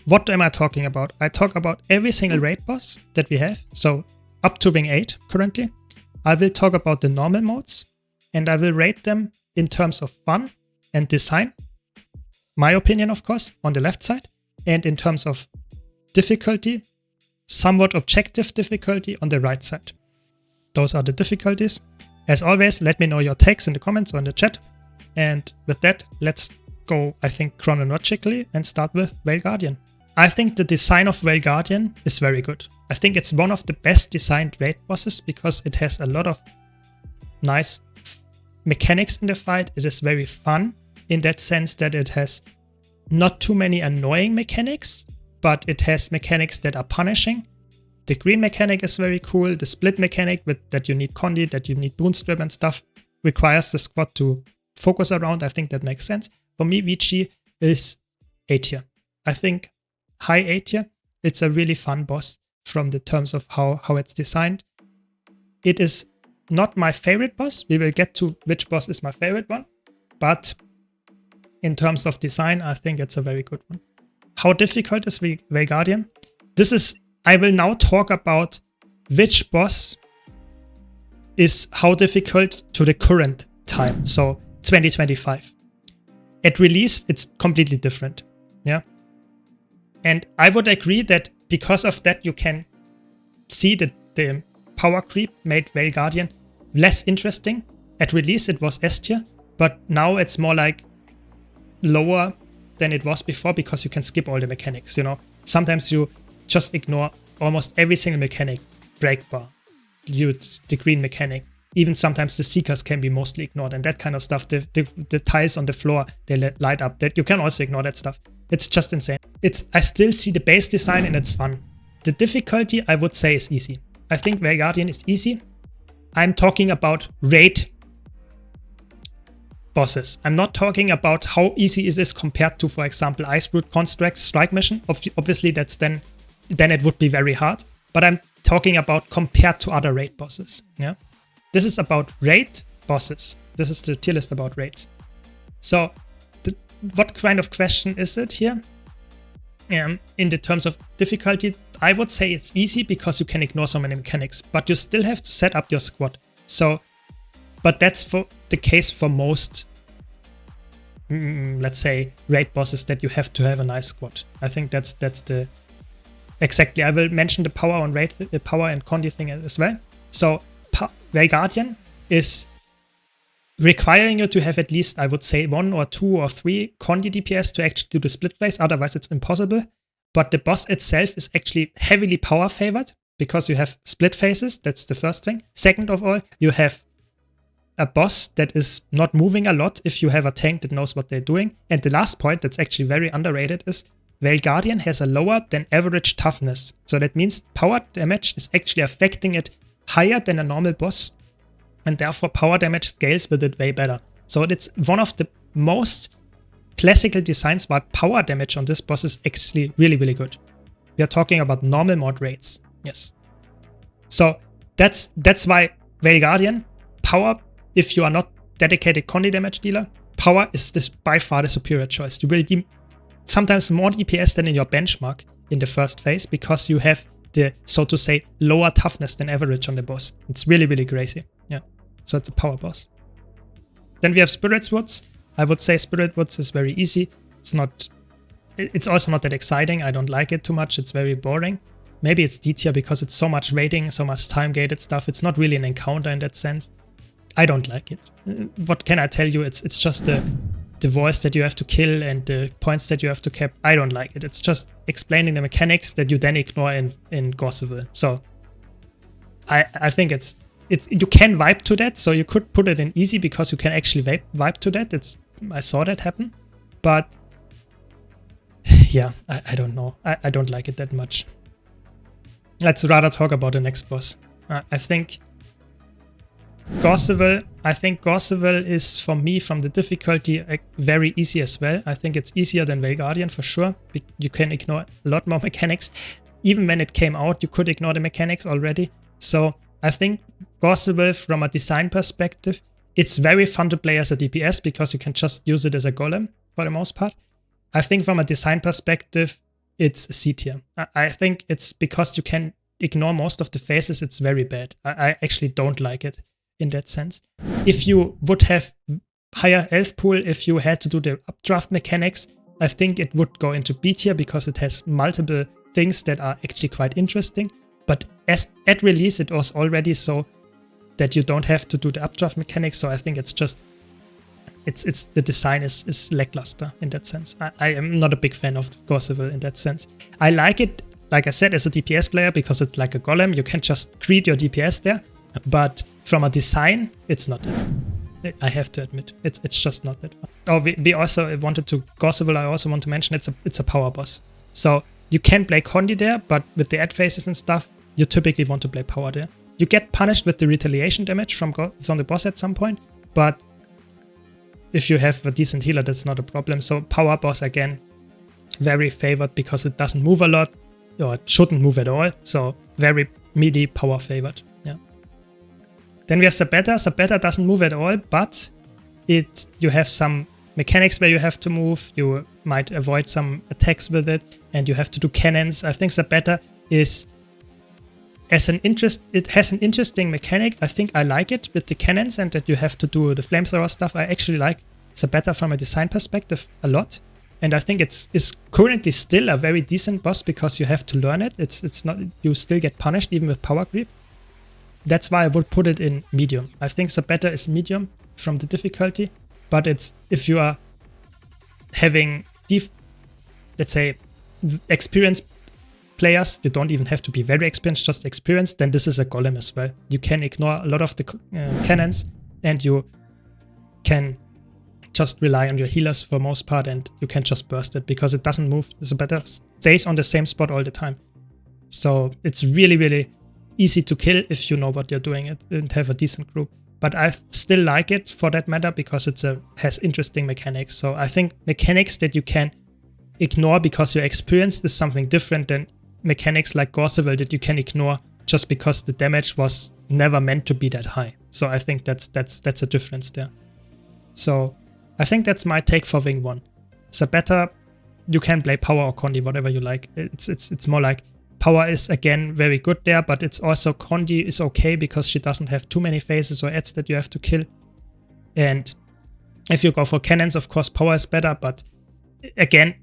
what am I talking about? I talk about every single raid boss that we have. So up to Wing 8 currently. I will talk about the normal modes and I will rate them in terms of fun and design. My opinion, of course, on the left side. And in terms of difficulty, somewhat objective difficulty on the right side. Those are the difficulties. As always, let me know your takes in the comments or in the chat. And with that, let's go, I think, chronologically and start with Veil Guardian. I think the design of Veil Guardian is very good. I think it's one of the best designed raid bosses because it has a lot of nice mechanics in the fight. It is very fun in that sense that it has not too many annoying mechanics, but it has mechanics that are punishing. The green mechanic is very cool. The split mechanic with that you need Condi, that you need Boonstrip and stuff requires the squad to focus around. I think that makes sense. For me, VG is A tier. I think high A tier. It's a really fun boss from the terms of how it's designed. It is not my favorite boss. We will get to which boss is my favorite one. But in terms of design, I think it's a very good one. How difficult is Veil Guardian? I will now talk about which boss is how difficult to the current time. So 2025. At release, it's completely different. Yeah. And I would agree that because of that, you can see that the power creep made Veil Guardian less interesting. At release, it was S tier, but now it's more like lower than it was before because you can skip all the mechanics, you know. Sometimes you just ignore almost every single mechanic. Breakbar, the green mechanic. Even sometimes the seekers can be mostly ignored and that kind of stuff. The tiles on the floor, they light up. That you can also ignore that stuff. It's just insane. I still see the base design and it's fun. The difficulty, I would say, is easy. I think Veil Guardian is easy. I'm talking about raid bosses. I'm not talking about how easy it is compared to, for example, Icebrute Construct Strike Mission. Obviously, that's then it would be very hard. But I'm talking about compared to other raid bosses. Yeah, this is about raid bosses. This is the tier list about raids. So, what kind of question is it here? In the terms of difficulty, I would say it's easy because you can ignore so many mechanics, but you still have to set up your squad. So, but that's the case for most, let's say, raid bosses that you have to have a nice squad. I think that's the exactly. I will mention the power on raid, the power and Condi thing as well. So, Veil Guardian is requiring you to have at least, I would say, 1 or 2 or 3 Condi DPS to actually do the split phase. Otherwise, it's impossible. But the boss itself is actually heavily power favored because you have split phases. That's the first thing. Second of all, you have a boss that is not moving a lot if you have a tank that knows what they're doing. And the last point that's actually very underrated is Veil Guardian has a lower than average toughness. So that means power damage is actually affecting it higher than a normal boss. And therefore power damage scales with it way better. So it's one of the most classical designs where power damage on this boss is actually really, really good. We are talking about normal mod raids. Yes. So that's why Veil Guardian, power, if you are not dedicated Condi damage dealer, power is by far the superior choice. You will deem sometimes more DPS than in your benchmark in the first phase because you have the, so to say, lower toughness than average on the boss. It's really, really crazy. Yeah. So it's a power boss. Then we have Spirit's Woods. I would say Spirit Woods is very easy. It's also not that exciting. I don't like it too much. It's very boring. Maybe it's D tier because it's so much raiding, so much time-gated stuff. It's not really an encounter in that sense. I don't like it. What can I tell you? It's just the voice that you have to kill and the points that you have to cap. I don't like it. It's just explaining the mechanics that you then ignore in Gorseville. So I think you can vibe to that. So you could put it in easy because you can actually vibe to that. I saw that happen. But yeah, I don't know. I don't like it that much. Let's rather talk about the next boss. I think Gorseville is, for me, from the difficulty, very easy as well. I think it's easier than Veil Guardian for sure. You can ignore a lot more mechanics. Even when it came out, you could ignore the mechanics already. So I think Gorseville, from a design perspective, it's very fun to play as a DPS because you can just use it as a golem for the most part. I think from a design perspective, it's C tier. I think it's because you can ignore most of the phases, it's very bad. I actually don't like it in that sense. If you would have higher health pool, if you had to do the updraft mechanics, I think it would go into B tier because it has multiple things that are actually quite interesting. But as at release, it was already so that you don't have to do the updraft mechanics. So I think it's just the design is lackluster in that sense. I am not a big fan of Gorseville in that sense. I like it, like I said, as a DPS player because it's like a golem. You can just treat your DPS there, but from a design, it's not that. I have to admit, it's just not that fun. Oh, we also wanted to Gorseville. I also want to mention it's a power boss. So you can play Condi there, but with the ad phases and stuff, you typically want to play power there. You get punished with the retaliation damage from the boss at some point, but if you have a decent healer, that's not a problem. So power boss, again, very favored because it doesn't move a lot, or it shouldn't move at all. So very meaty, power favored. Yeah. Then we have Sabetta. Sabetta doesn't move at all, but you have some mechanics where you have to move. You might avoid some attacks with it, and you have to do cannons. I think Sabetta is it has an interesting mechanic. I think I like it with the cannons and that you have to do the flamethrower stuff. I actually like Sabetta from a design perspective a lot. And I think it's currently still a very decent boss because you have to learn it. It's not, you still get punished even with power creep. That's why I would put it in medium. I think Sabetta is medium from the difficulty, but it's, if you are having let's say experienced players, you don't even have to be very experienced, just experienced, then this is a golem as well. You can ignore a lot of the cannons and you can just rely on your healers for most part, and you can just burst it because it doesn't move. Sabetta stays on the same spot all the time. So it's really, really easy to kill if you know what you're doing and have a decent group. But I still like it for that matter because it has interesting mechanics. So I think mechanics that you can ignore because you're experienced is something different than mechanics like Gorseville that you can ignore just because the damage was never meant to be that high. So I think that's a difference there. So I think that's my take for Wing 1. Sabetta, you can play power or Condi, whatever you like. It's more like power is again very good there, but it's also Condi is okay because she doesn't have too many phases or ads that you have to kill. And if you go for cannons, of course power is better, but again,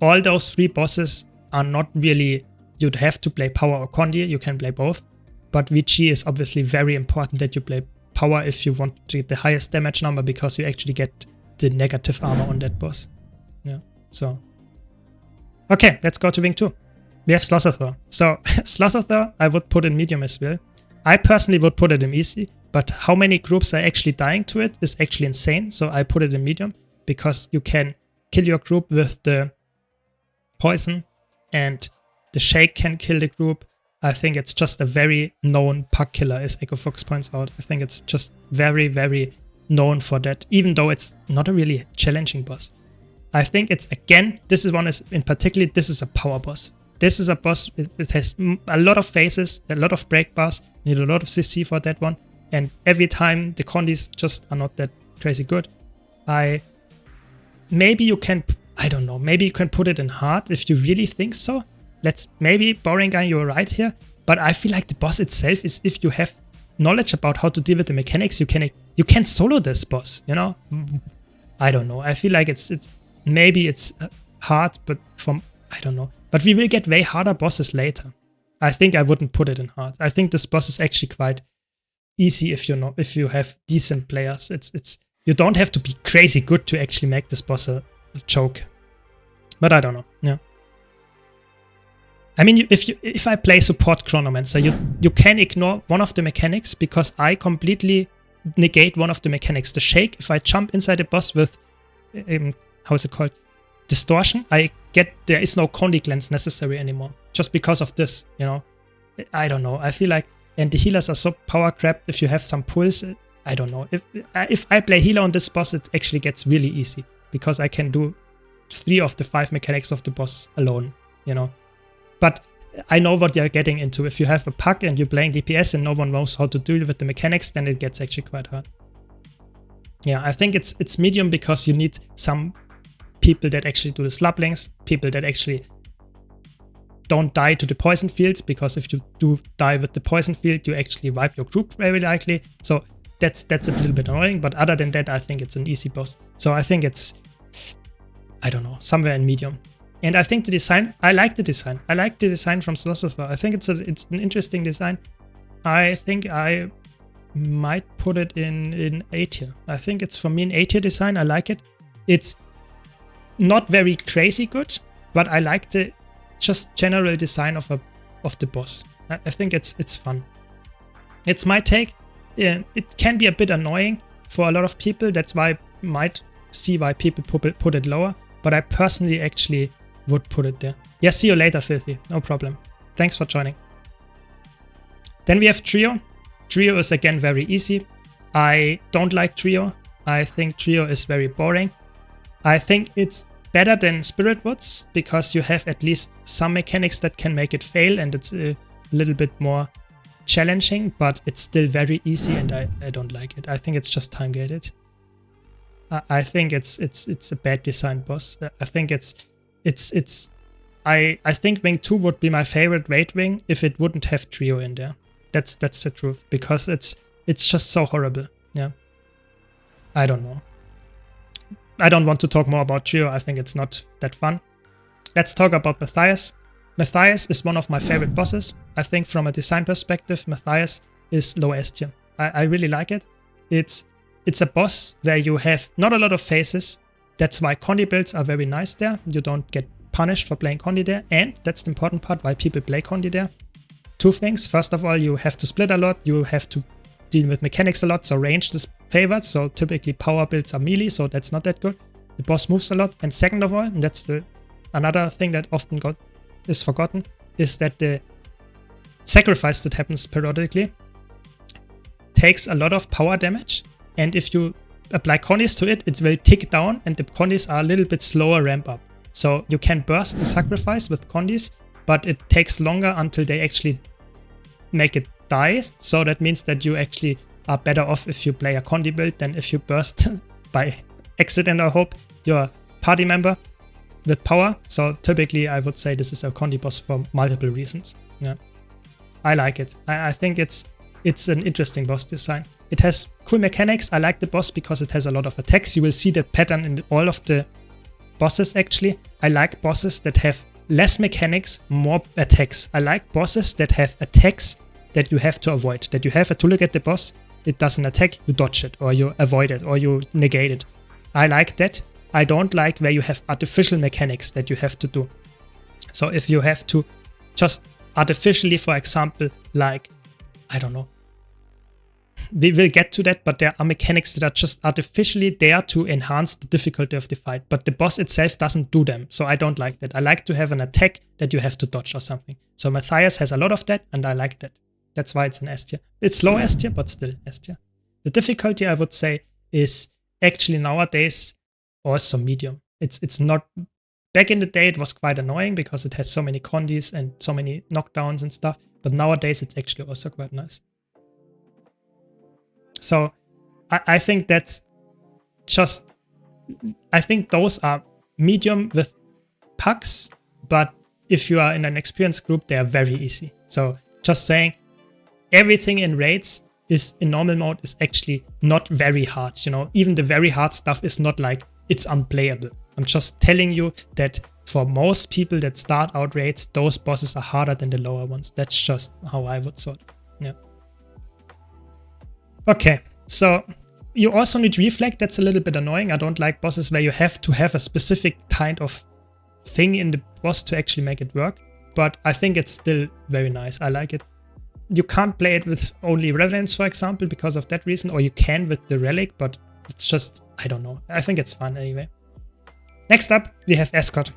all those three bosses are not really, you'd have to play power or Condi, you can play both. But VG is obviously very important that you play power if you want to get the highest damage number because you actually get the negative armor on that boss. Yeah, so. Okay, let's go to Wing 2. We have Slossathor. So Slossathor I would put in medium as well. I personally would put it in easy, but how many groups are actually dying to it is actually insane. So I put it in medium because you can kill your group with the poison and the shake can kill the group. I think it's just a very known pack killer, as Echo Fox points out. I think it's just very, very known for that, even though it's not a really challenging boss. I think it's, again, this is one is in particular, this is a power boss. This is a boss, it has a lot of phases, a lot of break bars, need a lot of CC for that one. And every time the condis just are not that crazy good. Maybe you can, I don't know, maybe you can put it in hard if you really think so. Maybe Boring Guy, you're right here. But I feel like the boss itself is, if you have knowledge about how to deal with the mechanics, you can solo this boss, you know? I don't know. I feel like maybe it's hard, but I don't know. But we will get way harder bosses later. I think I wouldn't put it in hard. I think this boss is actually quite easy if you have decent players. You don't have to be crazy good to actually make this boss a choke. But I don't know. Yeah. I mean, if I play support Chronomancer, you can ignore one of the mechanics because I completely negate one of the mechanics. The shake, if I jump inside the boss with, how is it called? Distortion, there is no Condi cleanse necessary anymore. Just because of this, you know? I don't know. I feel like, and the healers are so power crapped if you have some pulls. I don't know. If I play healer on this boss, it actually gets really easy because I can do 3 of the 5 mechanics of the boss alone, you know? But I know what you're getting into. If you have a pack and you're playing DPS and no one knows how to deal with the mechanics, then it gets actually quite hard. Yeah, I think it's medium because you need some people that actually do the slap links, people that actually don't die to the poison fields, because if you do die with the poison field, you actually wipe your group very likely. So that's a little bit annoying, but other than that, I think it's an easy boss. So I think it's, I don't know, somewhere in medium. And I think the design, I like the design. I like the design from Sloth as well. I think it's an interesting design. I think I might put it in A tier. I think it's, for me, an A tier design. I like it. It's not very crazy good, but I like the just general design of the boss. I think it's fun. It's my take. It can be a bit annoying for a lot of people. That's why I might see why people put it lower. But I personally actually would put it there. Yeah, see you later, Filthy. No problem. Thanks for joining. Then we have Trio. Trio is again very easy. I don't like Trio. I think Trio is very boring. I think it's better than Spirit Woods because you have at least some mechanics that can make it fail, and it's a little bit more challenging, but it's still very easy, and I don't like it. I think it's just time gated. I think it's a bad designed boss. I think I think Wing 2 would be my favorite raid wing if it wouldn't have Trio in there. That's the truth, because it's just so horrible. Yeah. I don't know. I don't want to talk more about Trio. I think it's not that fun. Let's talk about Matthias. Matthias is one of my favorite bosses. I think from a design perspective, Matthias is low S tier. I really like it. It's a boss where you have not a lot of phases. That's why Condi builds are very nice there. You don't get punished for playing Condi there. And that's the important part why people play Condi there. Two things. First of all, you have to split a lot. You have to deal with mechanics a lot. So range is favored. So typically power builds are melee. So that's not that good. The boss moves a lot. And second of all, and that's another thing that often is forgotten, is that the sacrifice that happens periodically takes a lot of power damage. And if you apply Condis to it, it will tick down, and the Condis are a little bit slower ramp up. So you can burst the sacrifice with Condis, but it takes longer until they actually make it die. So that means that you actually are better off if you play a Condi build than if you burst by accident, I hope, your party member with power. So typically I would say this is a Condi boss for multiple reasons. Yeah, I like it. I think it's an interesting boss design. It has cool mechanics. I like the boss because it has a lot of attacks. You will see the pattern in all of the bosses actually. I like bosses that have less mechanics, more attacks. I like bosses that have attacks that you have to avoid. That you have to look at the boss, it doesn't attack, you dodge it, or you avoid it, or you negate it. I like that. I don't like where you have artificial mechanics that you have to do. So if you have to just artificially, for example, like, I don't know, we will get to that, but there are mechanics that are just artificially there to enhance the difficulty of the fight, but the boss itself doesn't do them, so I don't like that. I like to have an attack that you have to dodge or something. So Matthias has a lot of that, and I like that. That's why it's an S tier. It's low S tier, but still S tier. The difficulty, I would say, is actually nowadays also medium. It's not... Back in the day, it was quite annoying because it has so many condis and so many knockdowns and stuff, but nowadays it's actually also quite nice. So I think that's just, I think those are medium with pucks, but if you are in an experienced group, they are very easy. So just saying, everything in raids is in normal mode is actually not very hard. You know, even the very hard stuff is not like it's unplayable. I'm just telling you that for most people that start out raids, those bosses are harder than the lower ones. That's just how I would sort it. Yeah. Okay, so you also need reflect. That's a little bit annoying. I don't like bosses where you have to have a specific kind of thing in the boss to actually make it work. But I think it's still very nice. I like it. You can't play it with only Revenants, for example, because of that reason. Or you can with the Relic, but it's just, I don't know. I think it's fun anyway. Next up, we have Escort.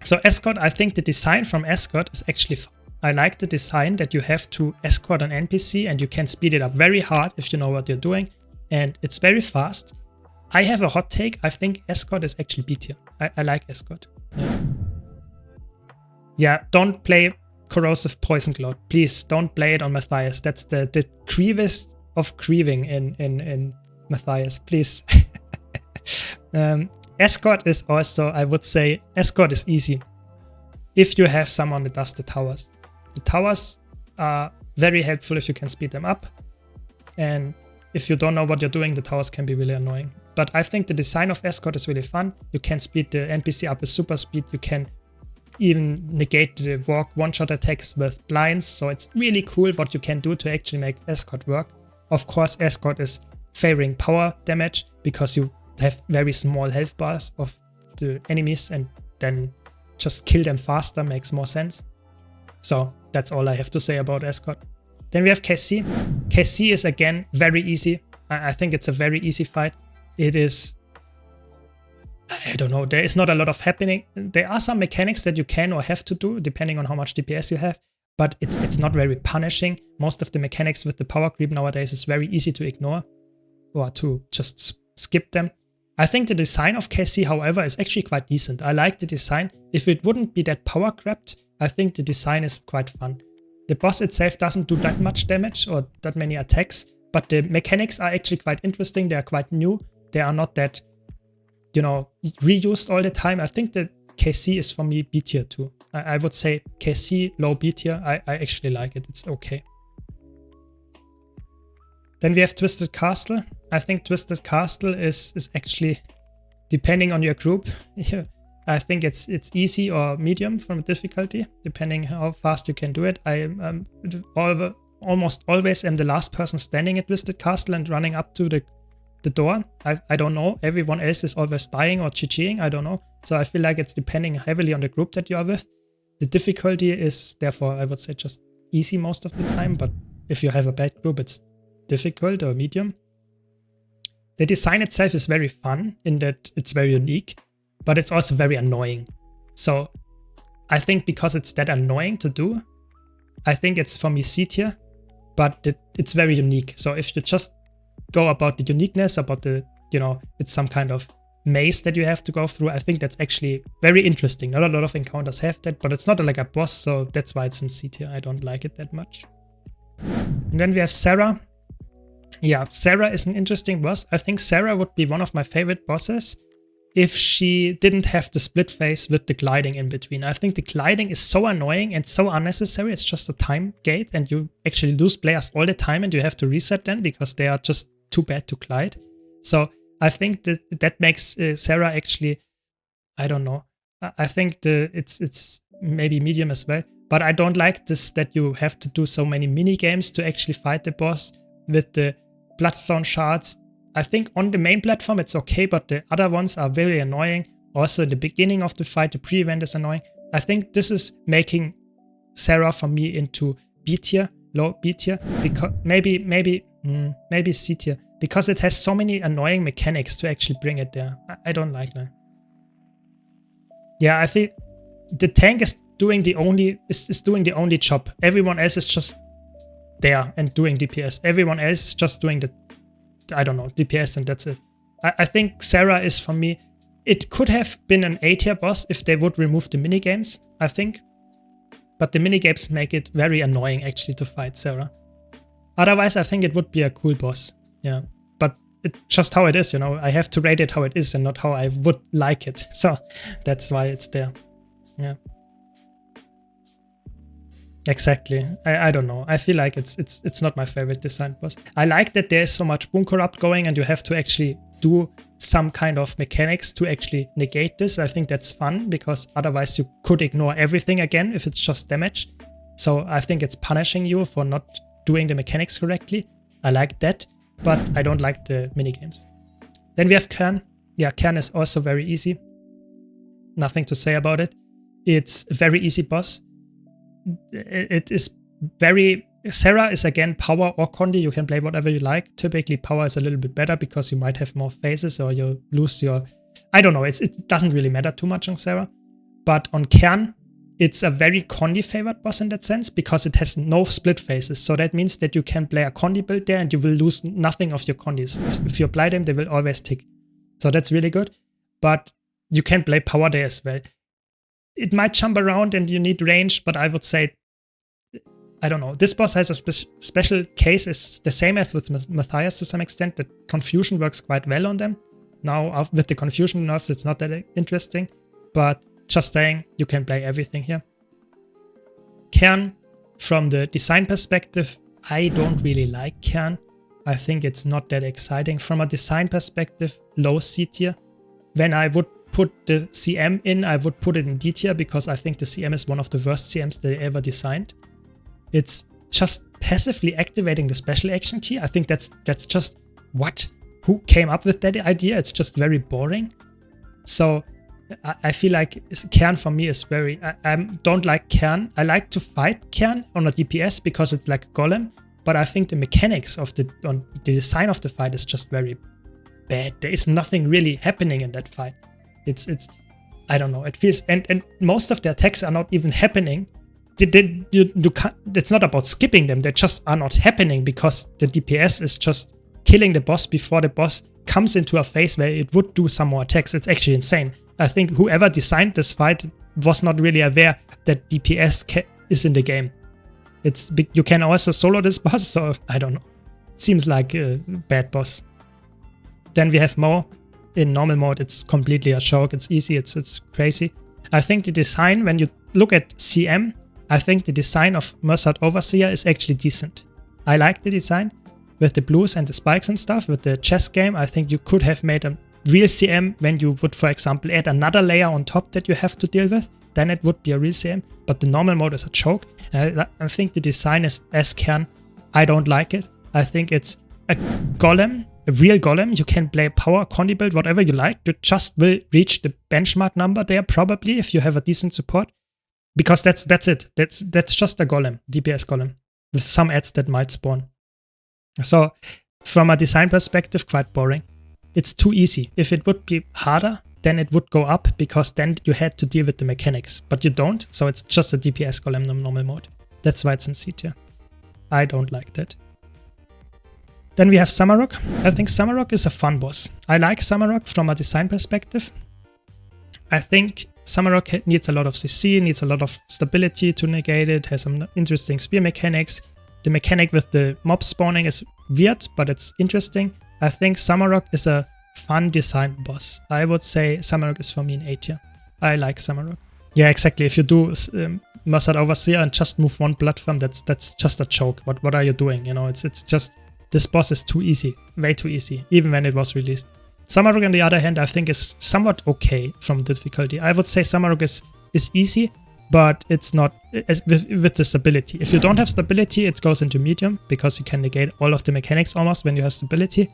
So Escort, I think the design from Escort is actually fun. I like the design that you have to escort an NPC and you can speed it up very hard if you know what you're doing. And it's very fast. I have a hot take. I think Escort is actually B tier. I like Escort. Yeah, don't play Corrosive Poison Cloud. Please don't play it on Matthias. That's the grievous of grieving in Matthias. Please. Escort is also, I would say, Escort is easy. if you have someone that does the towers. The towers are very helpful if you can speed them up. And if you don't know what you're doing, the towers can be really annoying. But I think the design of Escort is really fun. You can speed the NPC up with super speed. You can even negate the walk one-shot attacks with blinds. So it's really cool what you can do to actually make Escort work. Of course, Escort is favoring power damage because you have very small health bars of the enemies, and then just kill them faster makes more sense. So that's all I have to say about Escort. Then we have KC. KC is again very easy. I think it's a very easy fight. It is, I don't know, there is not a lot of happening. There are some mechanics that you can or have to do depending on how much DPS you have, but it's not very punishing. Most of the mechanics with the power creep nowadays is very easy to ignore or to just skip them. I think the design of KC, however, is actually quite decent. I like the design. If it wouldn't be that power crept, I think the design is quite fun. The boss itself doesn't do that much damage or that many attacks, but the mechanics are actually quite interesting. They are quite new. They are not that, you know, reused all the time. I think that KC is for me B tier too. I would say KC low B tier. I actually like it. It's okay. Then we have Twisted Castle. I think Twisted Castle is actually, depending on your group, I think it's easy or medium from difficulty, depending how fast you can do it. I almost always am the last person standing at Twisted Castle and running up to the door. I don't know. Everyone else is always dying or GGing. I don't know. So I feel like it's depending heavily on the group that you are with. The difficulty is therefore, I would say, just easy most of the time. But if you have a bad group, it's difficult or medium. The design itself is very fun in that it's very unique, but it's also very annoying. So I think because it's that annoying to do, I think it's for me C tier, but it's very unique. So if you just go about the uniqueness, about the, you know, it's some kind of maze that you have to go through, I think that's actually very interesting. Not a lot of encounters have that, but it's not like a boss, so that's why it's in C tier. I don't like it that much. And then we have Sarah. Yeah, Sarah is an interesting boss. I think Sarah would be one of my favorite bosses if she didn't have the split phase with the gliding in between. I think the gliding is so annoying and so unnecessary. It's just a time gate and you actually lose players all the time and you have to reset them because they are just too bad to glide. So I think that makes Sarah actually, I don't know. I think it's maybe medium as well. But I don't like this that you have to do so many mini games to actually fight the boss with the bloodstone shards. I think on the main platform it's okay, but the other ones are very annoying. Also, in the beginning of the fight, the pre-event is annoying. I think this is making Sarah for me into B tier, low B tier, because maybe C tier, because it has so many annoying mechanics to actually bring it there. I don't like that. Yeah, I think the tank is doing the only job. Everyone else is just there and doing DPS. Everyone else is just doing the, I don't know, DPS, and that's it. I think Sarah is, for me, it could have been an A tier boss if they would remove the minigames, I think. But the minigames make it very annoying actually to fight Sarah. Otherwise, I think it would be a cool boss. Yeah, but it's just how it is, you know. I have to rate it how it is and not how I would like it. So that's why it's there. Yeah. Exactly. I don't know. I feel like it's not my favorite design boss. I like that there's so much Boon Corrupt going and you have to actually do some kind of mechanics to actually negate this. I think that's fun because otherwise you could ignore everything again if it's just damage. So I think it's punishing you for not doing the mechanics correctly. I like that, but I don't like the minigames. Then we have Kern. Yeah, Kern is also very easy. Nothing to say about it. It's a very easy boss. It is very... Sarah is again power or condi. You can play whatever you like. Typically power is a little bit better because you might have more phases or you lose your... I don't know. It doesn't really matter too much on Sarah. But on Kern, it's a very condi favored boss in that sense because it has no split phases. So that means that you can play a condi build there and you will lose nothing of your condis. If you apply them, they will always tick. So that's really good. But you can play power there as well. It might jump around and you need range, but I would say, I don't know. This boss has a special case. It's the same as with Matthias to some extent. The confusion works quite well on them. Now with the confusion nerfs, it's not that interesting. But just saying, you can play everything here. Cairn, from the design perspective, I don't really like Cairn. I think it's not that exciting. From a design perspective, low C tier. When I would put the CM in, I would put it in D tier because I think the CM is one of the worst CMs they ever designed. It's just passively activating the special action key. I think that's just what? Who came up with that idea? It's just very boring. So I feel like Cairn for me is very... I don't like Cairn. I like to fight Cairn on a DPS because it's like a golem, but I think the mechanics of the design of the fight is just very bad. There is nothing really happening in that fight. It's I don't know. It feels... And most of the attacks are not even happening. It's not about skipping them. They just are not happening because the DPS is just killing the boss before the boss comes into a phase where it would do some more attacks. It's actually insane. I think whoever designed this fight was not really aware that DPS is in the game. You can also solo this boss, so I don't know. It seems like a bad boss. Then we have Mo. In normal mode, it's completely a joke. It's easy, it's crazy. I think the design, when you look at CM, I think the design of Merced Overseer is actually decent. I like the design with the blues and the spikes and stuff. With the chess game, I think you could have made a real CM when you would, for example, add another layer on top that you have to deal with. Then it would be a real CM, but the normal mode is a joke. And I think the design is as Cairn. I don't like it. I think it's a golem, a real golem. You can play power, condi build, whatever you like. You just will reach the benchmark number there probably if you have a decent support. Because that's it. That's just a golem, DPS golem, with some ads that might spawn. So from a design perspective, quite boring. It's too easy. If it would be harder, then it would go up because then you had to deal with the mechanics. But you don't, so it's just a DPS golem in normal mode. That's why it's in C tier. I don't like that. Then we have Samarok. I think Samarok is a fun boss. I like Samarok from a design perspective. I think Samarok needs a lot of CC, needs a lot of stability to negate it, has some interesting spear mechanics. The mechanic with the mob spawning is weird, but it's interesting. I think Samarok is a fun design boss. I would say Samarok is for me in A tier. I like Samarok. Yeah, exactly. If you do Merced Overseer and just move one platform, that's just a joke. What are you doing? You know, it's just, this boss is too easy, way too easy, even when it was released. Samarok, on the other hand, I think is somewhat okay from difficulty. I would say Samarok is easy, but it's not with the stability. If you don't have stability, it goes into medium because you can negate all of the mechanics almost when you have stability.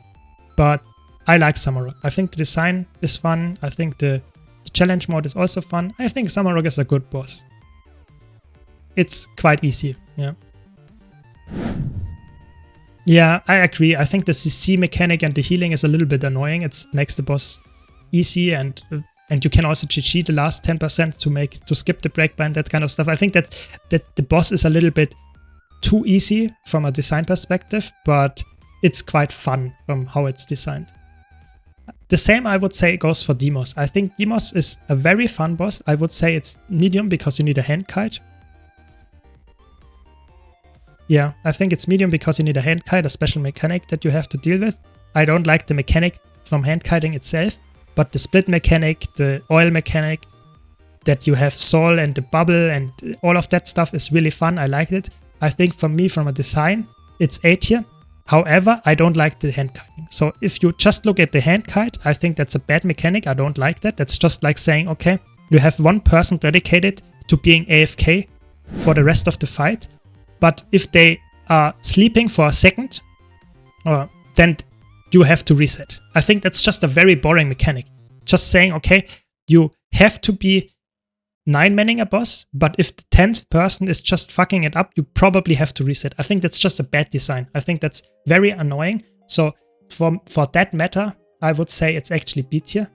But I like Samarok. I think the design is fun. I think the challenge mode is also fun. I think Samarok is a good boss. It's quite easy, yeah. Yeah, I agree. I think the CC mechanic and the healing is a little bit annoying. It makes the boss easy, and you can also GG the last 10% to skip the breakbind, that kind of stuff. I think that the boss is a little bit too easy from a design perspective, but it's quite fun from how it's designed. The same I would say goes for Demos. I think Demos is a very fun boss. I would say it's medium because you need a hand kite. Yeah, I think it's medium because you need a hand kite, a special mechanic that you have to deal with. I don't like the mechanic from hand kiting itself, but the split mechanic, the oil mechanic, that you have soul and the bubble and all of that stuff is really fun. I like it. I think for me, from a design, it's A tier. However, I don't like the hand kiting. So if you just look at the hand kite, I think that's a bad mechanic. I don't like that. That's just like saying, okay, you have one person dedicated to being AFK for the rest of the fight. But if they are sleeping for a second, then you have to reset. I think that's just a very boring mechanic. Just saying, okay, you have to be 9-manning a boss, but if the 10th person is just fucking it up, you probably have to reset. I think that's just a bad design. I think that's very annoying. So for that matter, I would say it's actually B tier,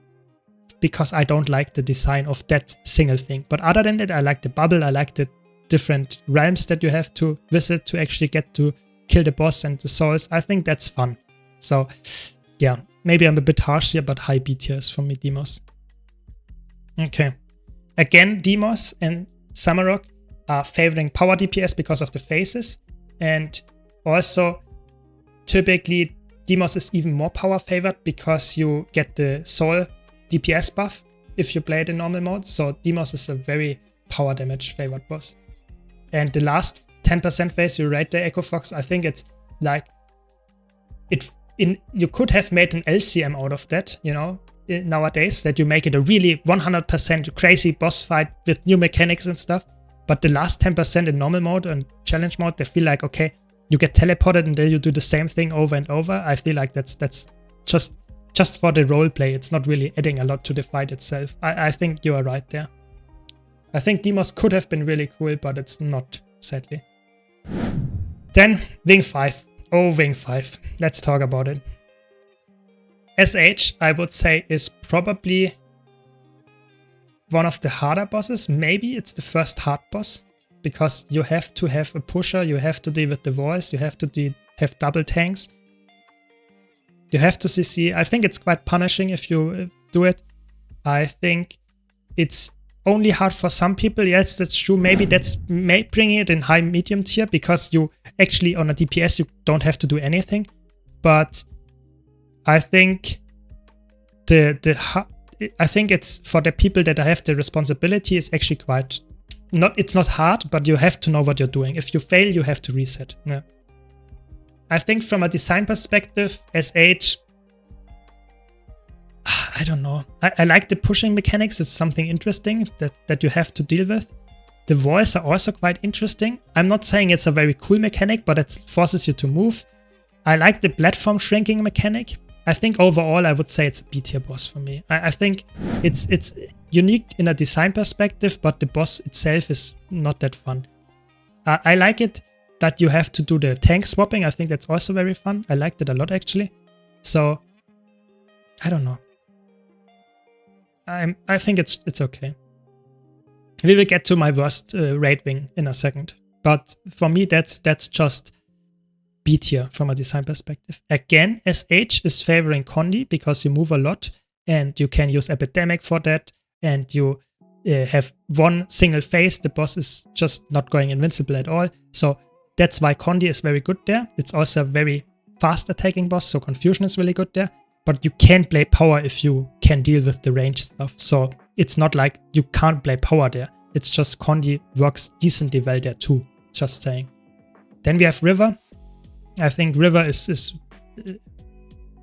because I don't like the design of that single thing. But other than that, I like the bubble, I like the different realms that you have to visit to actually get to kill the boss and the souls. I think that's fun. So yeah, maybe I'm a bit harsh here, but high B tier is for me Demos. Okay. Again, Demos and Samarok are favoring power DPS because of the phases, and also typically Demos is even more power favored because you get the soul DPS buff if you play it in normal mode. So Demos is a very power damage favored boss. And the last 10% phase you rate the Echo Fox, I think it's like you could have made an LCM out of that, you know, nowadays, that you make it a really 100% crazy boss fight with new mechanics and stuff. But the last 10% in normal mode and challenge mode, they feel like, okay, you get teleported and then you do the same thing over and over. I feel like that's just for the role play. It's not really adding a lot to the fight itself. I think you are right there. I think Demos could have been really cool, but it's not, sadly. Then Wing 5. Oh, Wing 5. Let's talk about it. SH, I would say, is probably one of the harder bosses. Maybe it's the first hard boss, because you have to have a pusher, you have to deal with the walls, you have to have double tanks. You have to CC. I think it's quite punishing if you do it. I think it's only hard for some people. Yes, that's true. Maybe that's bringing it in high medium tier, because you actually on a DPS you don't have to do anything. But I think I think it's for the people that have the responsibility. It's actually quite it's not hard, but you have to know what you're doing. If you fail, you have to reset. Yeah. I think from a design perspective, SH, I don't know. I like the pushing mechanics. It's something interesting that you have to deal with. The walls are also quite interesting. I'm not saying it's a very cool mechanic, but it forces you to move. I like the platform shrinking mechanic. I think overall I would say it's a B tier boss for me. I think it's unique in a design perspective, but the boss itself is not that fun. I like it that you have to do the tank swapping. I think that's also very fun. I liked it a lot actually. So I don't know. I think it's okay. We will get to my worst raid wing in a second. But for me that's just B tier from a design perspective. Again, SH is favoring Condi because you move a lot and you can use Epidemic for that, and you have one single phase. The boss is just not going invincible at all. So that's why Condi is very good there. It's also a very fast attacking boss, so Confusion is really good there. But you can't play power if you can deal with the range stuff. So it's not like you can't play power there. It's just Condi works decently well there too. Just saying. Then we have River. I think River is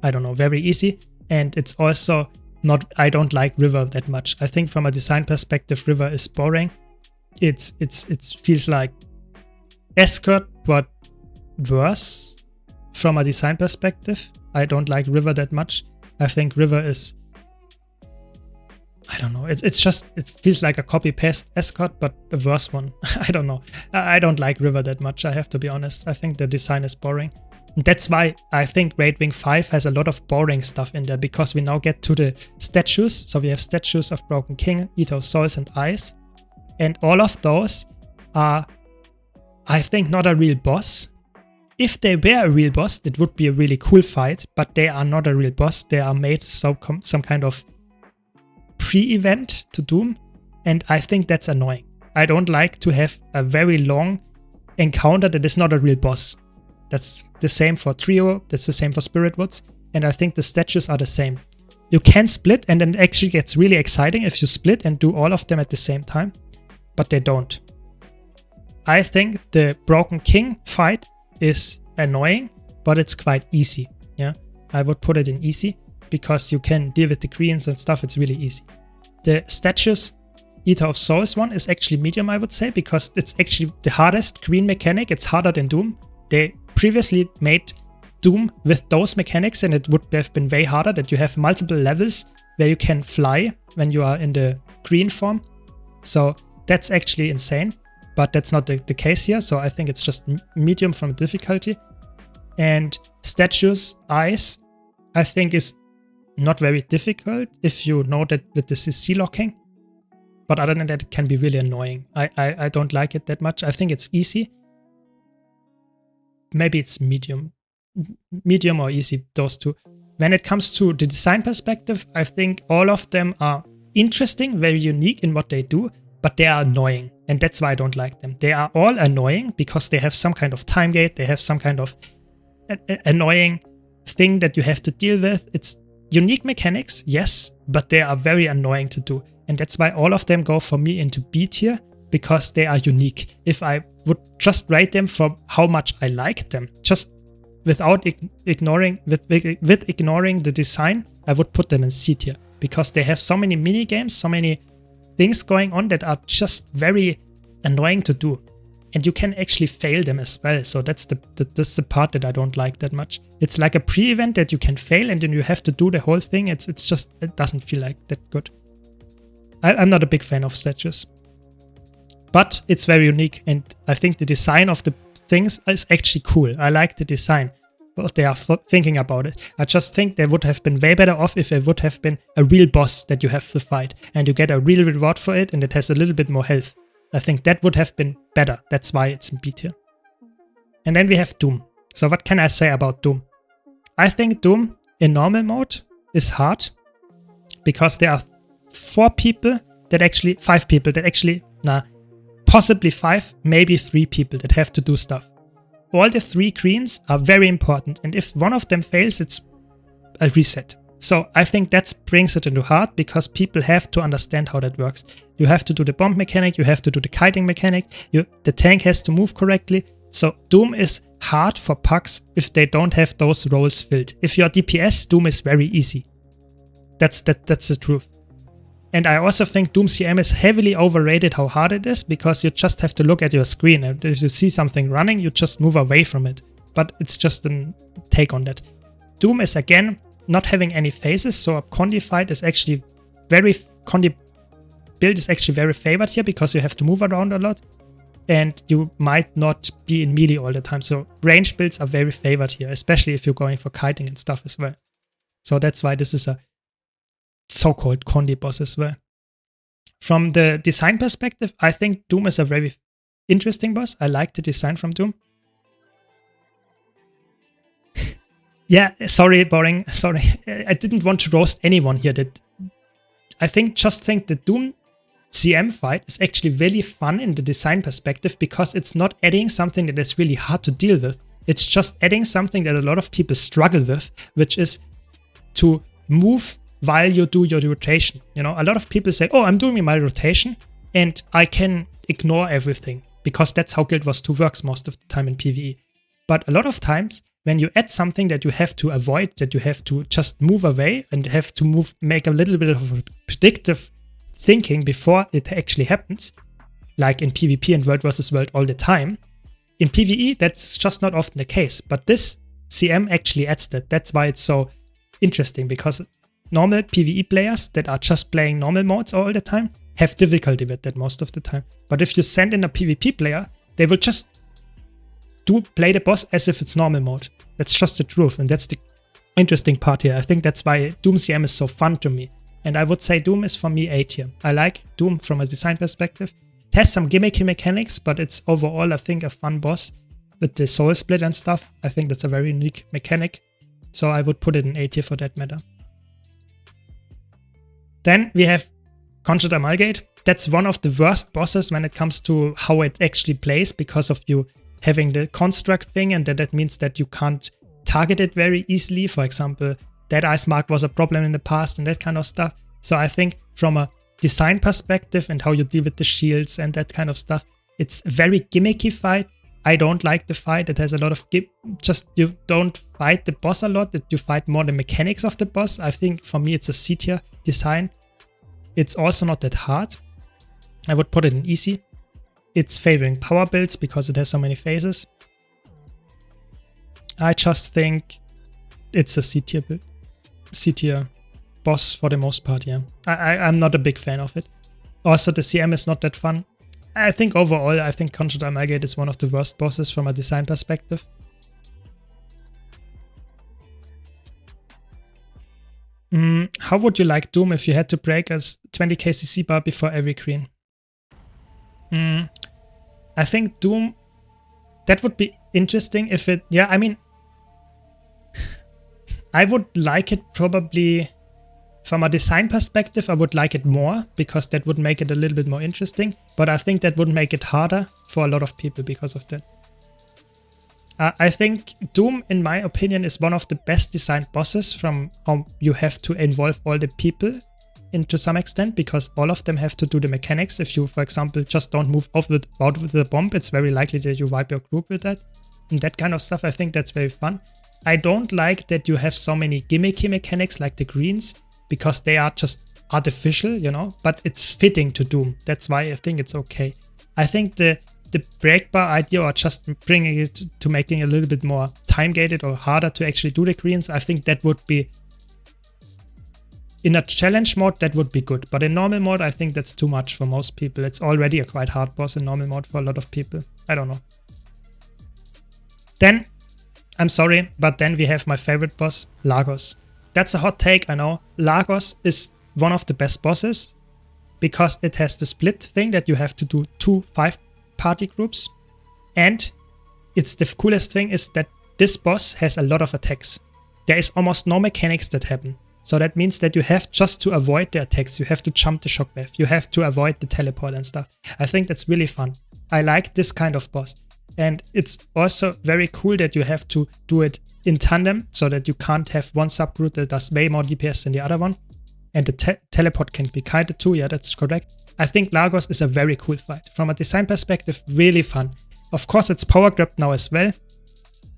I don't know, very easy. And it's also not, I don't like River that much. I think from a design perspective, River is boring. It feels like Escort, but worse from a design perspective. I don't like River that much. I think River is, I don't know, it feels like a copy-paste Escort, but a worse one. I don't know. I don't like River that much, I have to be honest. I think the design is boring. And that's why I think Raid Wing 5 has a lot of boring stuff in there, because we now get to the statues. So we have statues of Broken King, Eater of Souls, and Eyes. And all of those are, I think, not a real boss. If they were a real boss, it would be a really cool fight, but they are not a real boss. They are made some kind of pre-event to Doom, and I think that's annoying. I don't like to have a very long encounter that is not a real boss. That's the same for Trio, that's the same for Spirit Woods, and I think the statues are the same. You can split, and then it actually gets really exciting if you split and do all of them at the same time, but they don't. I think the Broken King fight is annoying, but it's quite easy. Yeah, I would put it in easy, because you can deal with the greens and stuff. It's really easy. The statues Eater of Souls one is actually medium, I would say, because it's actually the hardest green mechanic. It's harder than Doom. They previously made Doom with those mechanics, and it would have been way harder, that you have multiple levels where you can fly when you are in the green form. So that's actually insane, but that's not the case here. So I think it's just medium from difficulty. And statues Eyes, I think, is not very difficult if you know that with the CC locking. But other than that, it can be really annoying. I don't like it that much. I think it's easy. Maybe it's medium. Medium or easy, those two. When it comes to the design perspective, I think all of them are interesting, very unique in what they do, but they are annoying. And that's why I don't like them. They are all annoying because they have some kind of time gate. They have some kind of annoying thing that you have to deal with. It's unique mechanics, yes, but they are very annoying to do. And that's why all of them go for me into B tier. because they are unique. If I would just rate them for how much I like them, just without ignoring the design, I would put them in C tier because they have so many mini games, so many things going on that are just very annoying to do. And you can actually fail them as well. So that's the part that I don't like that much. It's like a pre-event that you can fail and then you have to do the whole thing. It doesn't feel like that good. I'm not a big fan of statues. But it's very unique, and I think the design of the things is actually cool. I like the design, what they are thinking about it. I just think they would have been way better off if it would have been a real boss that you have to fight, and you get a real reward for it, and it has a little bit more health. I think that would have been better. That's why it's in B tier. And then we have Doom. So what can I say about Doom? I think Doom in normal mode is hard, because there are 5 people that actually, possibly 5, maybe 3 people that have to do stuff. All the 3 greens are very important, and if one of them fails, it's a reset. So I think that brings it into hard, because people have to understand how that works. You have to do the bomb mechanic, you have to do the kiting mechanic, the tank has to move correctly. So Doom is hard for pucks if they don't have those roles filled. If you're DPS, Doom is very easy. That's the truth. And I also think Doom CM is heavily overrated how hard it is, because you just have to look at your screen, and if you see something running, you just move away from it. But it's just a take on that. Doom is again not having any phases, so a Condi fight is actually Condi build is actually very favored here, because you have to move around a lot and you might not be in melee all the time. So range builds are very favored here, especially if you're going for kiting and stuff as well. So that's why this is a so-called Condi boss as well. From the design perspective, I think Doom is a very interesting boss. I like the design from Doom. Yeah, sorry, boring. Sorry. I didn't want to roast anyone here. Just think the Doom CM fight is actually really fun in the design perspective, because it's not adding something that is really hard to deal with. It's just adding something that a lot of people struggle with, which is to move while you do your rotation. You know, a lot of people say, oh, I'm doing my rotation and I can ignore everything, because that's how Guild Wars 2 works most of the time in PvE. But a lot of times, when you add something that you have to avoid, that you have to just move away and have to make a little bit of a predictive thinking before it actually happens, like in PvP and World vs. World all the time, in PvE, that's just not often the case. But this CM actually adds that. That's why it's so interesting, because normal PvE players that are just playing normal modes all the time have difficulty with that most of the time. But if you send in a PvP player, they will just play the boss as if it's normal mode. That's just the truth, and that's the interesting part here. I think that's why Doom CM is so fun to me. And I would say Doom is for me A tier. I like Doom from a design perspective. It has some gimmicky mechanics, but it's overall, I think, a fun boss with the soul split and stuff. I think that's a very unique mechanic. So I would put it in A tier for that matter. Then we have Conjured Amalgate. That's one of the worst bosses when it comes to how it actually plays, because of you having the construct thing, and that means that you can't target it very easily. For example, Dead Eyes Mark was a problem in the past and that kind of stuff. So I think from a design perspective and how you deal with the shields and that kind of stuff, it's a very gimmicky fight. I don't like the fight. It has a lot of you don't fight the boss a lot, you fight more the mechanics of the boss. I think for me it's a C tier design. It's also not that hard. I would put it in easy. It's favoring power builds because it has so many phases. I just think it's a C tier boss for the most part, yeah. I'm not a big fan of it. Also, the CM is not that fun. I think overall, I think Conjured Amalgate is one of the worst bosses from a design perspective. How would you like Doom if you had to break a 20k CC bar before every green? I think Doom, that would be interesting if it, yeah, I mean, I would like it probably, from a design perspective, I would like it more, because that would make it a little bit more interesting, but I think that would make it harder for a lot of people because of that. I think Doom, in my opinion, is one of the best designed bosses from how you have to involve all the people to some extent, because all of them have to do the mechanics. If you, for example, just don't move out with the bomb, it's very likely that you wipe your group with that. And that kind of stuff, I think that's very fun. I don't like that you have so many gimmicky mechanics like the greens, because they are just artificial, you know, but it's fitting to Doom. That's why I think it's okay. I think the breakbar idea, or just bringing it to making it a little bit more time-gated or harder to actually do the greens, I think that would be, in a challenge mode, that would be good. But in normal mode, I think that's too much for most people. It's already a quite hard boss in normal mode for a lot of people. I don't know. Then, I'm sorry, but then we have my favorite boss, Lagos. That's a hot take, I know. Lagos is one of the best bosses because it has the split thing that you have to do 2 5-party groups. And it's the coolest thing is that this boss has a lot of attacks. There is almost no mechanics that happen. So that means that you have just to avoid the attacks. You have to jump the shockwave. You have to avoid the teleport and stuff. I think that's really fun. I like this kind of boss. And it's also very cool that you have to do it in tandem, so that you can't have one subgroup that does way more DPS than the other one. And the teleport can be kited too, yeah, that's correct. I think Lagos is a very cool fight. From a design perspective, really fun. Of course, it's power grabbed now as well,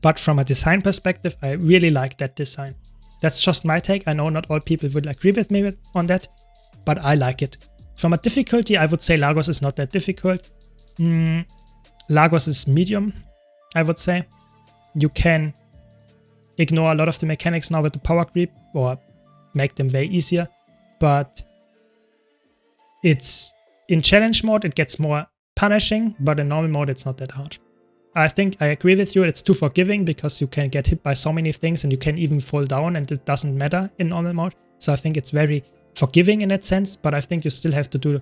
but from a design perspective, I really like that design. That's just my take. I know not all people would agree with me on that, but I like it. From a difficulty, I would say Lagos is not that difficult. Lagos is medium, I would say. You can ignore a lot of the mechanics now with the power creep, or make them way easier, but it's in challenge mode, it gets more punishing, but in normal mode, it's not that hard. I think I agree with you, it's too forgiving because you can get hit by so many things and you can even fall down and it doesn't matter in normal mode. So I think it's very forgiving in that sense, but I think you still have to do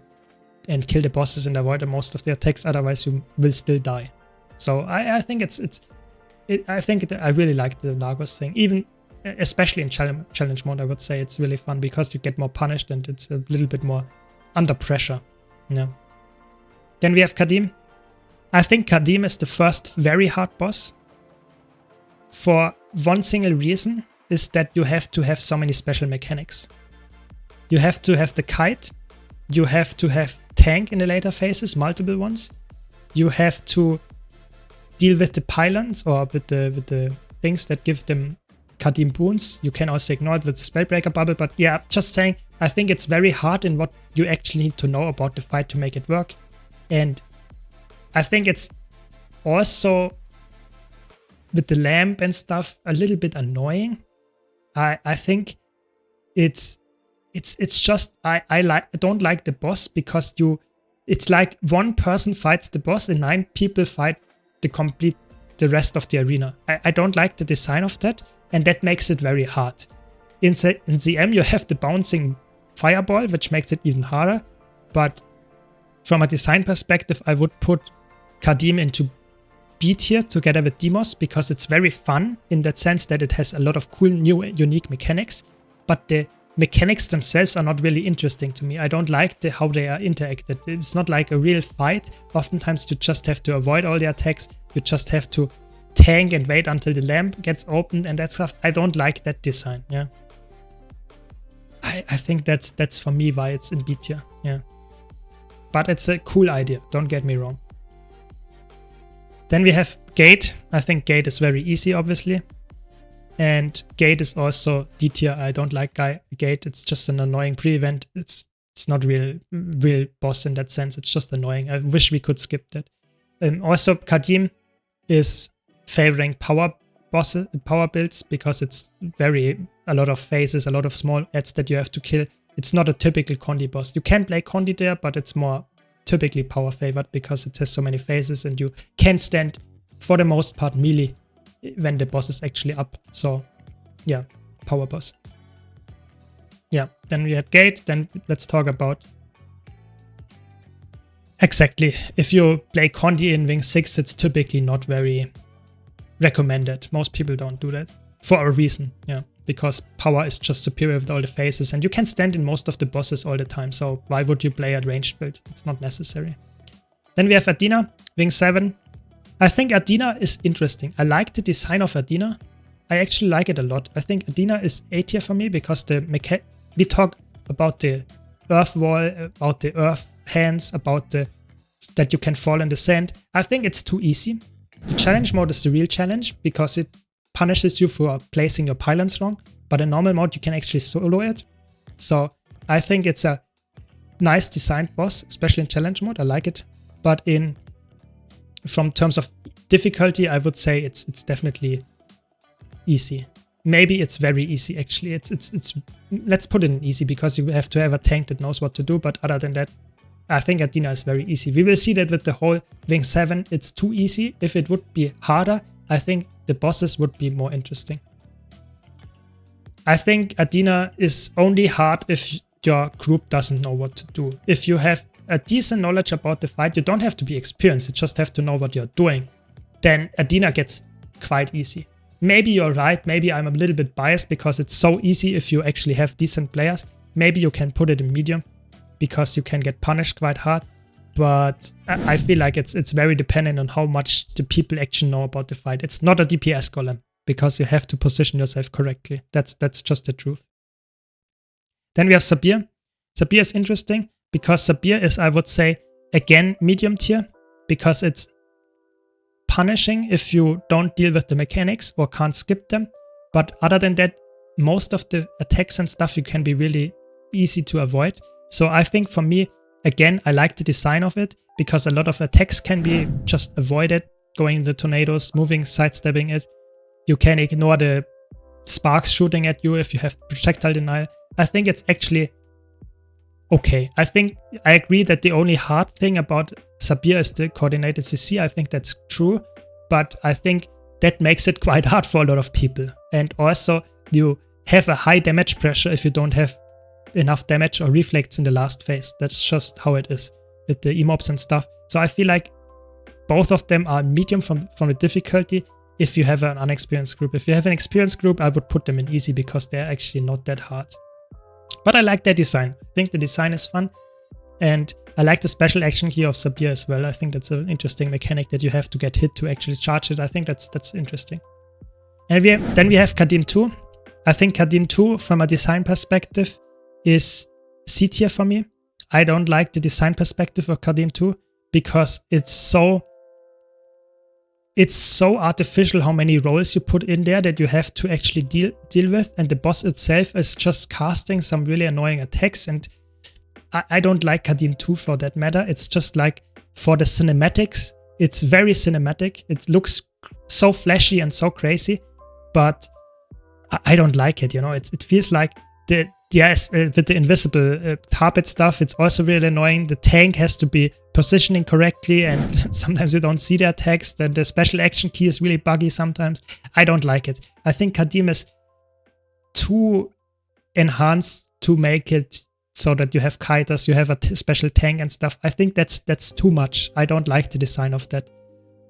and kill the bosses and avoid most of the attacks, otherwise you will still die. So I think I really like the Lagos thing, even especially in challenge mode. I would say it's really fun because you get more punished and it's a little bit more under pressure. Yeah. Then we have Kadim. I think Kadim is the first very hard boss for one single reason, is that you have to have so many special mechanics. You have to have the kite, you have to have tank in the later phases, multiple ones. You have to deal with the pylons, or with the things that give them Kadim boons. You can also ignore it with the Spellbreaker bubble, but yeah, just saying, I think it's very hard in what you actually need to know about the fight to make it work. And I think it's also, with the lamp and stuff, a little bit annoying. I think it's just, I don't like the boss because it's like one person fights the boss and 9 people fight the rest of the arena. I don't like the design of that, and that makes it very hard. In CM you have the bouncing fireball, which makes it even harder, but from a design perspective I would put Kadim into B tier together with Demos, because it's very fun in that sense that it has a lot of cool new unique mechanics, but the mechanics themselves are not really interesting to me. I don't like how they are interacted. It's not like a real fight. Oftentimes you just have to avoid all the attacks. You just have to tank and wait until the lamp gets opened and that stuff. I don't like that design. Yeah, I think that's for me why it's in B tier. Yeah, but it's a cool idea. Don't get me wrong. Then we have Gate. I think Gate is very easy, obviously. And Gate is also D tier. I don't like Gate. It's just an annoying pre-event. It's not real boss in that sense. It's just annoying. I wish we could skip that. Also, Kadim is favoring power builds because it's a lot of phases, a lot of small ads that you have to kill. It's not a typical Condi boss. You can play Condi there, but it's more typically power favored because it has so many phases and you can stand for the most part melee when the boss is actually up. So yeah, power boss. Yeah, then we had Gate. Then let's talk about exactly. If you play Condi in Wing 6, it's typically not very recommended. Most people don't do that for a reason. Yeah, because power is just superior with all the phases and you can stand in most of the bosses all the time. So why would you play a ranged build? It's not necessary. Then we have Adina, Wing 7. I think Adina is interesting. I like the design of Adina. I actually like it a lot. I think Adina is A tier for me because we talk about the earth wall, about the earth hands, about that you can fall in the sand. I think it's too easy. The challenge mode is the real challenge because it punishes you for placing your pylons wrong. But in normal mode, you can actually solo it. So I think it's a nice designed boss, especially in challenge mode. I like it. But from terms of difficulty, I would say it's definitely easy. Maybe it's very easy actually. It's let's put it in easy because you have to have a tank that knows what to do. But other than that, I think Adina is very easy. We will see that with the whole Wing 7, it's too easy. If it would be harder, I think the bosses would be more interesting. I think Adina is only hard if your group doesn't know what to do. If you have a decent knowledge about the fight, you don't have to be experienced, you just have to know what you're doing. Then Adina gets quite easy. Maybe you're right, maybe I'm a little bit biased because it's so easy if you actually have decent players. Maybe you can put it in medium because you can get punished quite hard. But I feel like it's very dependent on how much the people actually know about the fight. It's not a DPS golem because you have to position yourself correctly. That's just the truth. Then we have Sabir. Sabir is interesting because Sabir is, I would say, again, medium tier because it's punishing if you don't deal with the mechanics or can't skip them. But other than that, most of the attacks and stuff you can be really easy to avoid. So I think for me, again, I like the design of it because a lot of attacks can be just avoided, going in the tornadoes, moving, sidestepping it. You can ignore the sparks shooting at you if you have projectile denial. I think it's actually okay. I think I agree that the only hard thing about Sabir is the coordinated CC. I think that's true, but I think that makes it quite hard for a lot of people. And also you have a high damage pressure if you don't have enough damage or reflects in the last phase. That's just how it is with the emobs and stuff. So I feel like both of them are medium from the difficulty if you have an unexperienced group. If you have an experienced group, I would put them in easy because they're actually not that hard. But I like their design. I think the design is fun. And I like the special action key of Sabir as well. I think that's an interesting mechanic that you have to get hit to actually charge it. I think that's interesting. And then we have Kadim 2. I think Kadim 2 from a design perspective is C tier for me. I don't like the design perspective of Kadim 2 because it's so artificial how many rolls you put in there that you have to actually deal with, and the boss itself is just casting some really annoying attacks, and I don't like Kadim 2 for that matter. It's just like for the cinematics, it's very cinematic. It looks so flashy and so crazy, but I don't like it, you know. It feels like with the invisible carpet stuff, it's also really annoying. The tank has to be positioning correctly and sometimes you don't see the attacks. Then the special action key is really buggy sometimes. I don't like it. I think Kadim is too enhanced to make it so that you have kiters, you have a special tank and stuff. I think that's too much. I don't like the design of that.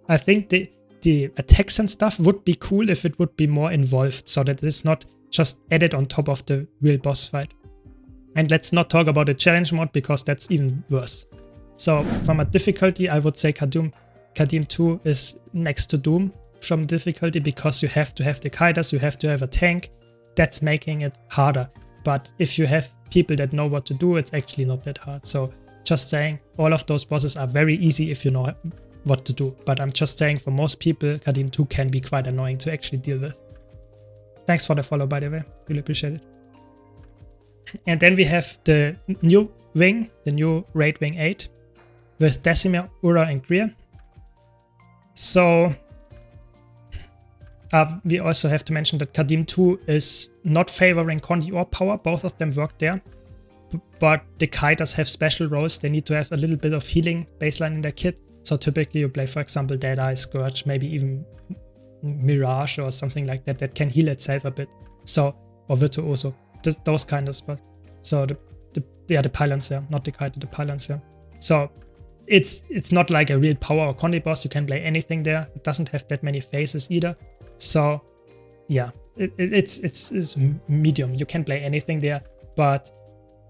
I think the attacks and stuff would be cool if it would be more involved so that it's not just added on top of the real boss fight. And let's not talk about the challenge mode because that's even worse. So from a difficulty, I would say Kadim 2 is next to Doom from difficulty because you have to have the kiters, you have to have a tank. That's making it harder. But if you have people that know what to do, it's actually not that hard. So just saying, all of those bosses are very easy if you know what to do. But I'm just saying for most people, Kadim 2 can be quite annoying to actually deal with. Thanks for the follow, by the way. Really appreciate it. And then we have the new wing, the new Raid Wing 8 with Decimir, Ura, and Greer. So we also have to mention that Kadim 2 is not favoring Condi or Power. Both of them work there. But the kiters have special roles. They need to have a little bit of healing baseline in their kit. So typically you play, for example, Deadeye, Scourge, maybe even Mirage or something like that that can heal itself a bit. So, or Virtuoso, those kind of spots. So the pylons there, not the kite, the pylons there. So it's not like a real Power or Condi boss. You can play anything there. It doesn't have that many phases either. So yeah, it's medium. You can play anything there, but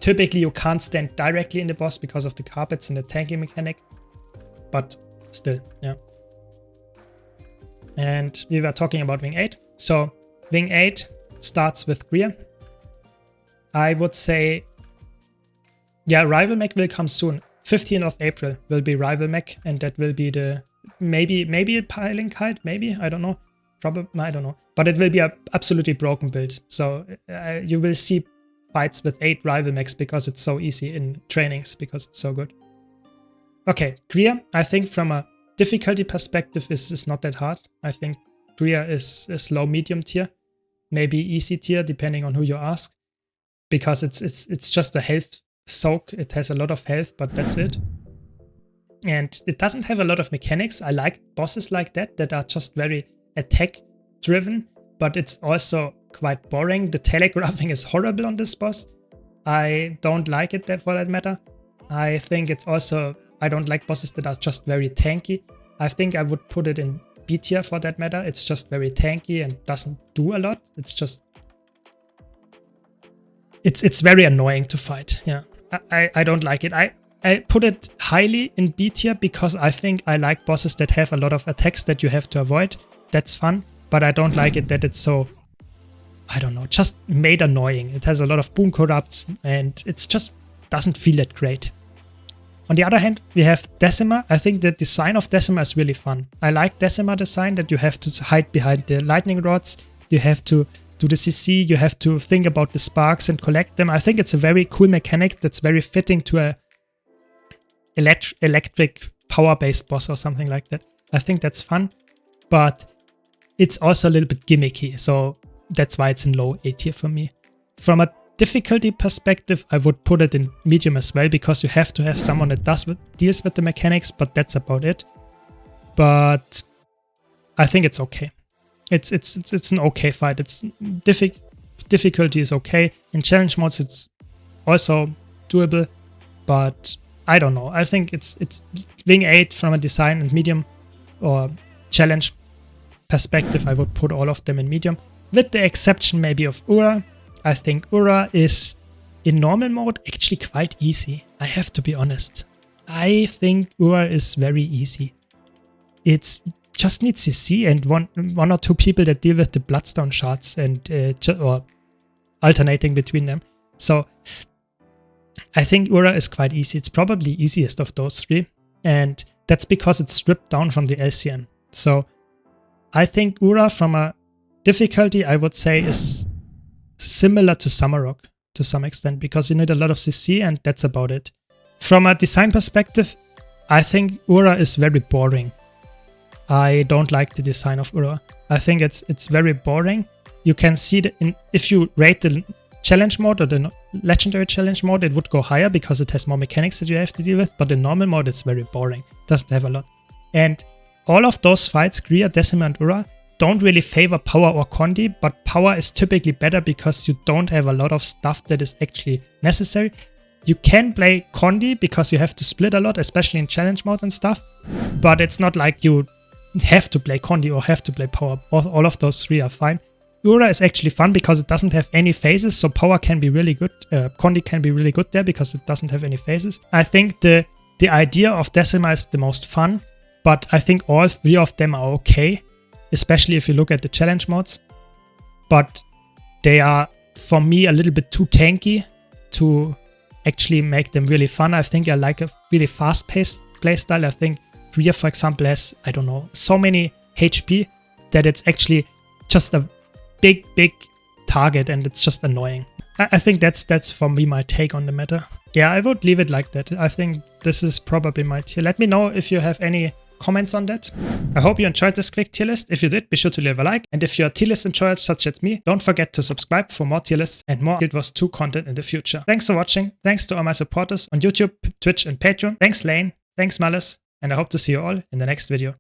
typically you can't stand directly in the boss because of the carpets and the tanking mechanic. But still, yeah. And we were talking about Wing 8. So Wing 8 starts with Greer. I would say Yeah, Rival Mech will come soon. 15th of April will be Rival Mech, and that will be the maybe a piling kite, maybe, I don't know. Probably, I don't know. But it will be a absolutely broken build. So you will see fights with 8 Rival Mechs because it's so easy in trainings, because it's so good. Okay, Greer, I think from a difficulty perspective is not that hard. I think Greer is low medium tier, maybe easy tier depending on who you ask, because it's just a health soak. It has a lot of health, but that's it. And it doesn't have a lot of mechanics. I like bosses like that are just very attack driven, but it's also quite boring. The telegraphing is horrible on this boss. I don't like it for that matter. I think it's also, I don't like bosses that are just very tanky. I think I would put it in B tier for that matter. It's just very tanky and doesn't do a lot. It's just, it's very annoying to fight. Yeah, I don't like it. I put it highly in B tier because I think I like bosses that have a lot of attacks that you have to avoid. That's fun, but I don't like it that it's so, I don't know, just made annoying. It has a lot of boom corrupts and it's just doesn't feel that great. On the other hand, we have Decima. I think the design of Decima is really fun. I like Decima design, that you have to hide behind the lightning rods. You have to do the CC. You have to think about the sparks and collect them. I think it's a very cool mechanic that's very fitting to a electric power-based boss or something like that. I think that's fun, but it's also a little bit gimmicky. So that's why it's in low A tier for me. From a difficulty perspective, I would put it in medium as well, because you have to have someone that deals with the mechanics, but that's about it. But I think it's okay. It's an okay fight. It's difficulty is okay. In challenge modes, it's also doable, but I don't know. I think it's Wing 8 from a design and medium or challenge perspective. I would put all of them in medium, with the exception maybe of Ura. I think Ura is, in normal mode, actually quite easy. I have to be honest. I think Ura is very easy. It's just needs CC and one or two people that deal with the bloodstone shards and or alternating between them. So I think Ura is quite easy. It's probably easiest of those 3, and that's because it's stripped down from the LCN. So I think Ura from a difficulty, I would say, is similar to Samarok to some extent, because you need a lot of CC and that's about it. From a design perspective, I think Ura is very boring. I don't like the design of Ura. I think it's very boring. You can see that if you rate the challenge mode or the legendary challenge mode, it would go higher because it has more mechanics that you have to deal with, but in normal mode it's very boring. It doesn't have a lot. And all of those fights, Greer, Decima and Ura, don't really favor power or condi, but power is typically better because you don't have a lot of stuff that is actually necessary. You can play condi because you have to split a lot, especially in challenge mode and stuff, but it's not like you have to play condi or have to play power. All of those 3 are fine. Ura is actually fun because it doesn't have any phases, so power can be really good. Condi can be really good there because it doesn't have any phases. I think the idea of Decima is the most fun, but I think all 3 of them are okay, especially if you look at the challenge modes. But they are, for me, a little bit too tanky to actually make them really fun. I think I like a really fast-paced playstyle. I think Greer, for example, has, I don't know, so many HP that it's actually just a big target and it's just annoying. I think that's for me my take on the matter. Yeah, I would leave it like that. I think this is probably my tier. Let me know if you have any comments on that. I hope you enjoyed this quick tier list. If you did, be sure to leave a like. And if you're a tier list enjoyer such as me, don't forget to subscribe for more tier lists and more Guild Wars 2 content in the future. Thanks for watching. Thanks to all my supporters on YouTube, Twitch and Patreon. Thanks Lane. Thanks Malice. And I hope to see you all in the next video.